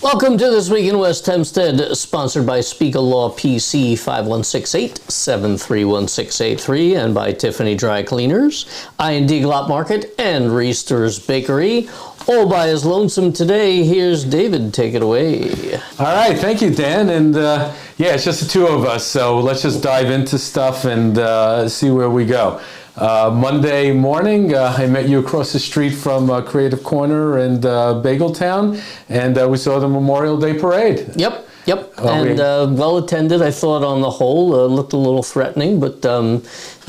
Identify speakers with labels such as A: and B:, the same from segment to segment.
A: Welcome to This Week in West Hempstead, sponsored by Spiegel Law PC 5168-731-683 and by Tiffany Dry Cleaners, I&D Glot Market, and Reister's Bakery. All by his lonesome today. Here's David. Take it away.
B: All right. Thank you, Dan. And yeah, it's just the two of us. So let's just dive into stuff and see where we go. Monday morning, I met you across the street from Creative Corner and Bagel Town, and we saw the Memorial Day Parade.
A: Yep. And well attended, I thought, on the whole. Looked a little threatening, but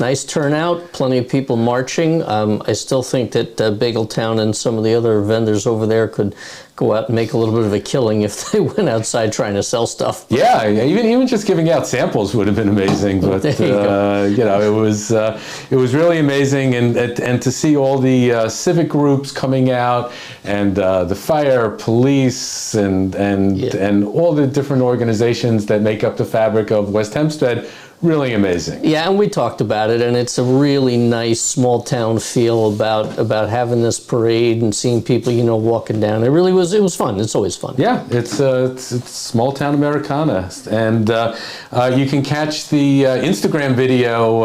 A: nice turnout, plenty of people marching. I still think that Bagel Town and some of the other vendors over there could go out and make a little bit of a killing if they went outside trying to sell stuff.
B: Yeah, even just giving out samples would have been amazing. But it was really amazing, and to see all the civic groups coming out, and the fire, police, and all the different organizations that make up the fabric of West Hempstead. Really amazing.
A: Yeah, and we talked about it, and it's a really nice small town feel about having this parade and seeing people, walking down. It was fun. It's always fun.
B: Yeah, it's small town Americana, and you can catch the Instagram video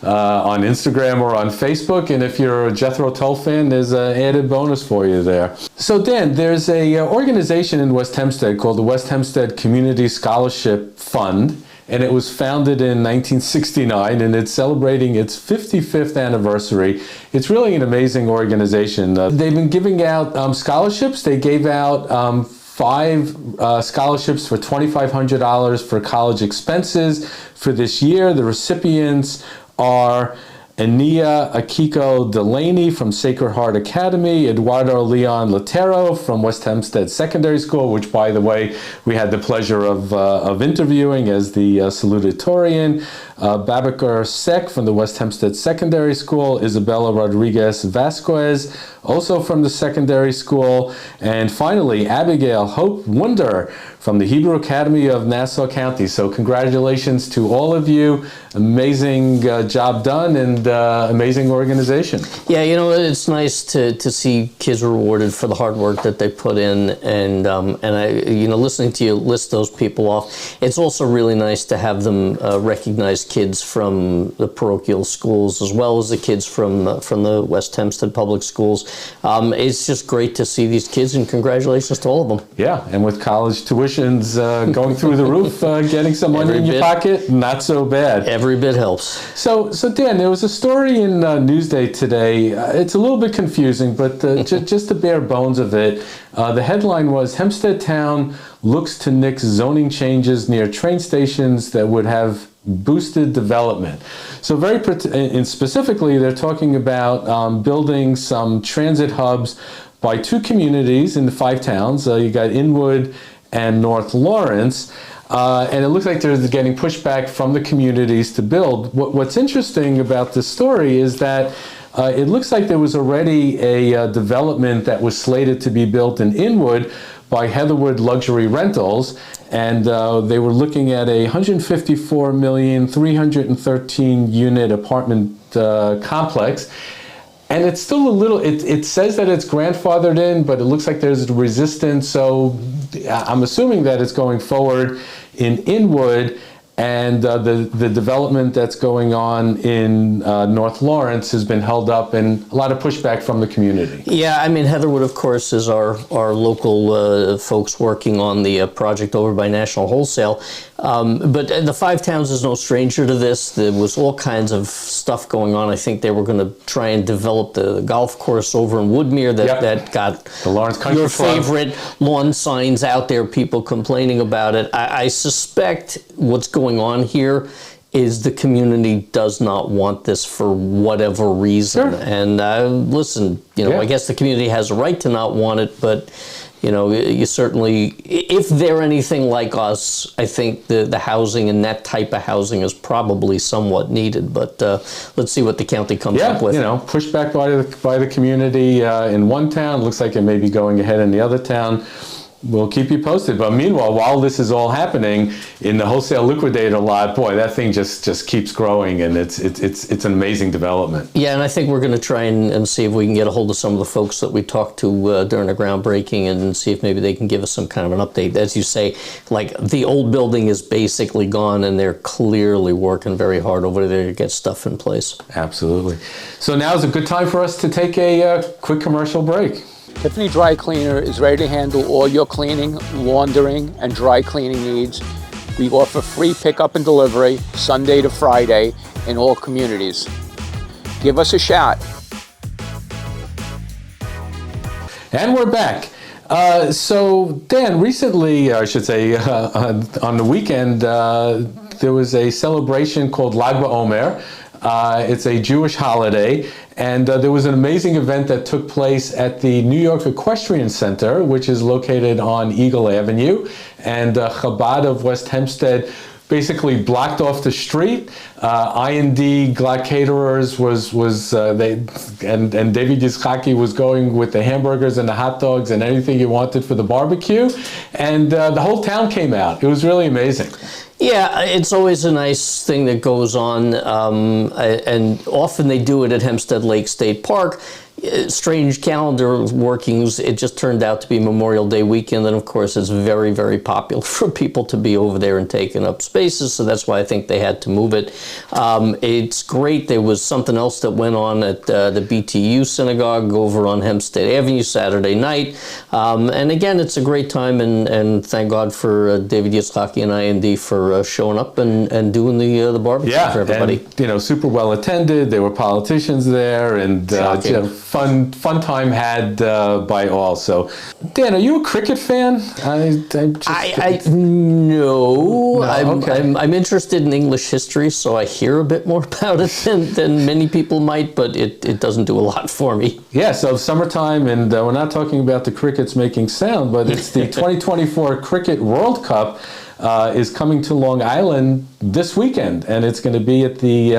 B: on Instagram or on Facebook, and if you're a Jethro Tull fan, there's an added bonus for you there. So Dan, there's a organization in West Hempstead called the West Hempstead Community Scholarship Fund. And it was founded in 1969, and it's celebrating its 55th anniversary. It's really an amazing organization. They've been giving out scholarships. They gave out 5 scholarships for $2,500 for college expenses for this year. The recipients are Ania Akiko Delaney from Sacred Heart Academy, Eduardo Leon Latero from West Hempstead Secondary School, which, by the way, we had the pleasure of interviewing as the salutatorian, Babacar Sek from the West Hempstead Secondary School, Isabella Rodriguez Vasquez, also from the secondary school, and finally, Abigail Hope Wunder from the Hebrew Academy of Nassau County. So congratulations to all of you. Amazing job done, and amazing organization.
A: Yeah, it's nice to see kids rewarded for the hard work that they put in, and I, listening to you list those people off, it's also really nice to have them recognize kids from the parochial schools as well as the kids from the West Hempstead public schools. It's just great to see these kids, and congratulations to all of them.
B: Yeah, and with college tuitions going through the roof, getting some money in your pocket, not so bad.
A: Every bit helps.
B: So Dan, there was a story in Newsday today. It's a little bit confusing, but just the bare bones of it. The headline was, Hempstead Town looks to nix zoning changes near train stations that would have boosted development. So and specifically, they're talking about building some transit hubs by 2 communities in the 5 towns. You got Inwood and North Lawrence. And it looks like they're getting pushback from the communities to build. What's interesting about this story is that it looks like there was already a development that was slated to be built in Inwood by Heatherwood Luxury Rentals, and they were looking at a 154,313 unit apartment complex. And it's still a little, it says that it's grandfathered in, but it looks like there's resistance. So I'm assuming that it's going forward in Inwood, and the development that's going on in North Lawrence has been held up, and a lot of pushback from the community.
A: Yeah, I mean, Heatherwood, of course, is our local folks working on the project over by National Wholesale. But the 5 towns is no stranger to this. There was all kinds of stuff going on. I think they were going to try and develop the golf course over in Woodmere that got
B: the Lawrence Country
A: your
B: Club.
A: Favorite lawn signs out there, people complaining about it. I suspect what's going on here is the community does not want this for whatever reason.
B: Sure.
A: And listen, I guess the community has a right to not want it, but you certainly, if they're anything like us, I think the housing and that type of housing is probably somewhat needed. But let's see what the county comes up with.
B: Pushback by the community in one town. Looks like it may be going ahead in the other town. We'll keep you posted. But meanwhile, while this is all happening in the wholesale liquidator lot, boy, that thing just keeps growing, and it's an amazing development.
A: Yeah, and I think we're going to try and see if we can get a hold of some of the folks that we talked to during the groundbreaking and see if maybe they can give us some kind of an update. As you say, like the old building is basically gone, and they're clearly working very hard over there to get stuff in place.
B: Absolutely. So now is a good time for us to take a quick commercial break.
C: Tiffany Dry Cleaner is ready to handle all your cleaning, laundering, and dry cleaning needs. We offer free pickup and delivery Sunday to Friday in all communities. Give us a shot.
B: And we're back. So Dan, recently, I should say, on the weekend, there was a celebration called Lag BaOmer. It's a Jewish holiday, and there was an amazing event that took place at the New York Equestrian Center, which is located on Eagle Avenue, and Chabad of West Hempstead basically blocked off the street. I&D Glad Caterers and David Yitzhaki was going with the hamburgers and the hot dogs and anything you wanted for the barbecue, and the whole town came out. It was really amazing.
A: Yeah, it's always a nice thing that goes on, and often they do it at Hempstead Lake State Park. Strange calendar workings, it just turned out to be Memorial Day weekend, and of course it's very, very popular for people to be over there and taking up spaces, so that's why I think they had to move it. It's great. There was something else that went on at the BTU Synagogue over on Hempstead Avenue Saturday night, and again, it's a great time, and thank God for David Yitzhaki and I&D for showing up and doing the barbecue for everybody.
B: And, super well attended. There were politicians there, and fun time had by all. So, Dan, are you a cricket fan?
A: No.
B: Okay.
A: I'm interested in English history, so I hear a bit more about it than many people might, but it doesn't do a lot for me.
B: Yeah, so summertime, and we're not talking about the crickets making sound, but it's the 2024 Cricket World Cup is coming to Long Island this weekend, and it's going to be at the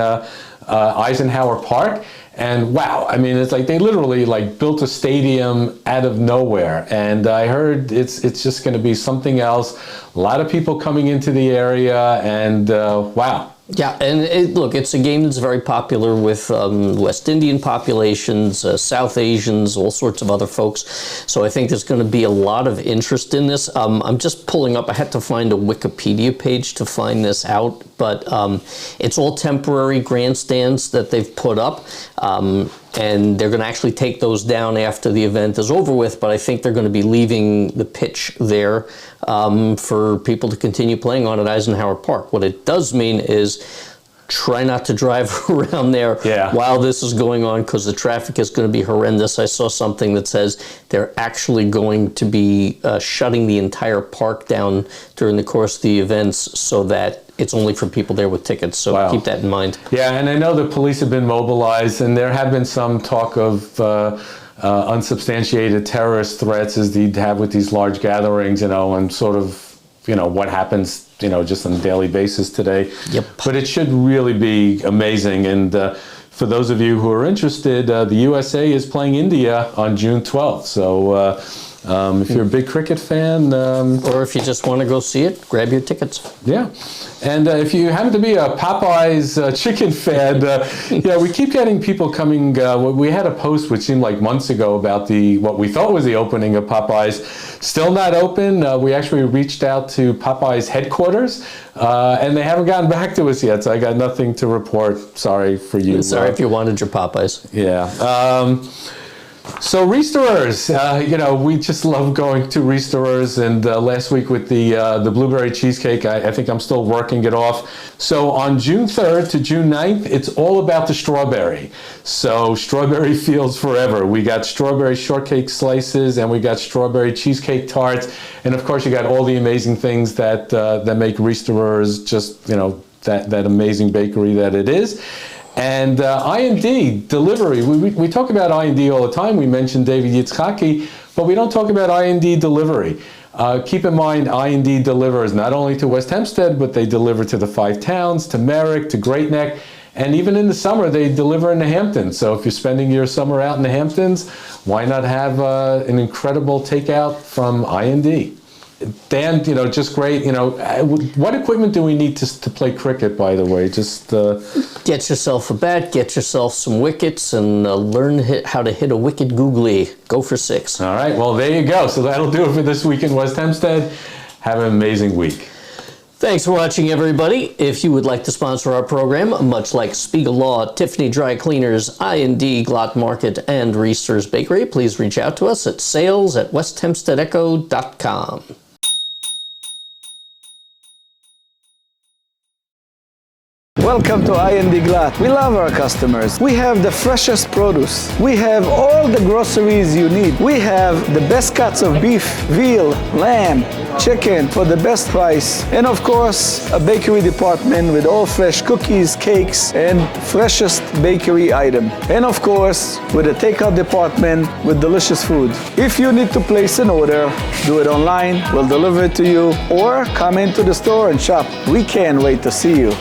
B: Eisenhower Park. And wow, I mean, it's like they literally built a stadium out of nowhere. And I heard it's just going to be something else. A lot of people coming into the area, and wow.
A: Yeah, and look, it's a game that's very popular with West Indian populations, South Asians, all sorts of other folks. So I think there's going to be a lot of interest in this. I'm just pulling up, I had to find a Wikipedia page to find this out, but it's all temporary grandstands that they've put up. And they're going to actually take those down after the event is over with, but I think they're going to be leaving the pitch there for people to continue playing on at Eisenhower Park. What it does mean is try not to drive around there while this is going on, because the traffic is going to be horrendous. I saw something that says they're actually going to be shutting the entire park down during the course of the events so that it's only for people there with tickets, so keep that in mind.
B: Yeah, and I know the police have been mobilized, and there have been some talk of unsubstantiated terrorist threats as they have with these large gatherings, and sort of, what happens, just on a daily basis today.
A: Yep.
B: But it should really be amazing, and for those of you who are interested, the USA is playing India on June 12th, so if you're a big cricket fan,
A: or if you just want to go see it, grab your tickets.
B: Yeah, and if you happen to be a Popeye's chicken fan, we keep getting people coming. We had a post which seemed like months ago about what we thought was the opening of Popeye's. Still not open. We actually reached out to Popeye's headquarters, and they haven't gotten back to us yet. So I got nothing to report. Sorry for you.
A: Sorry if you wanted your Popeyes.
B: Yeah. So restorers, we just love going to restorers, and last week with the blueberry cheesecake, I think I'm still working it off. So on June 3rd to June 9th, it's all about the strawberry. So strawberry fields forever. We got strawberry shortcake slices, and we got strawberry cheesecake tarts, and of course you got all the amazing things that make restorers just, that amazing bakery that it is. And I&D delivery, we talk about I&D all the time. We mentioned David Yitzhaki, but we don't talk about I&D delivery. Keep in mind, I&D delivers not only to West Hempstead, but they deliver to the 5 towns, to Merrick, to Great Neck, And even in the summer, they deliver in the Hamptons. So if you're spending your summer out in the Hamptons, why not have an incredible takeout from I&D? Dan, just great. What equipment do we need to play cricket, by the way? Just
A: get yourself a bat, get yourself some wickets, and learn how to hit a wicket googly. Go for 6.
B: All right, well, there you go. So that'll do it for this week in West Hempstead. Have an amazing week.
A: Thanks for watching, everybody. If you would like to sponsor our program, much like Spiegel Law, Tiffany Dry Cleaners, I&D, Glot Market, and Reester's Bakery, please reach out to us at sales@westhempsteadecho.com.
D: Welcome to I&D Glot. We love our customers. We have the freshest produce. We have all the groceries you need. We have the best cuts of beef, veal, lamb, chicken for the best price. And of course, a bakery department with all fresh cookies, cakes, and freshest bakery item. And of course, with a takeout department with delicious food. If you need to place an order, do it online. We'll deliver it to you, or come into the store and shop. We can't wait to see you.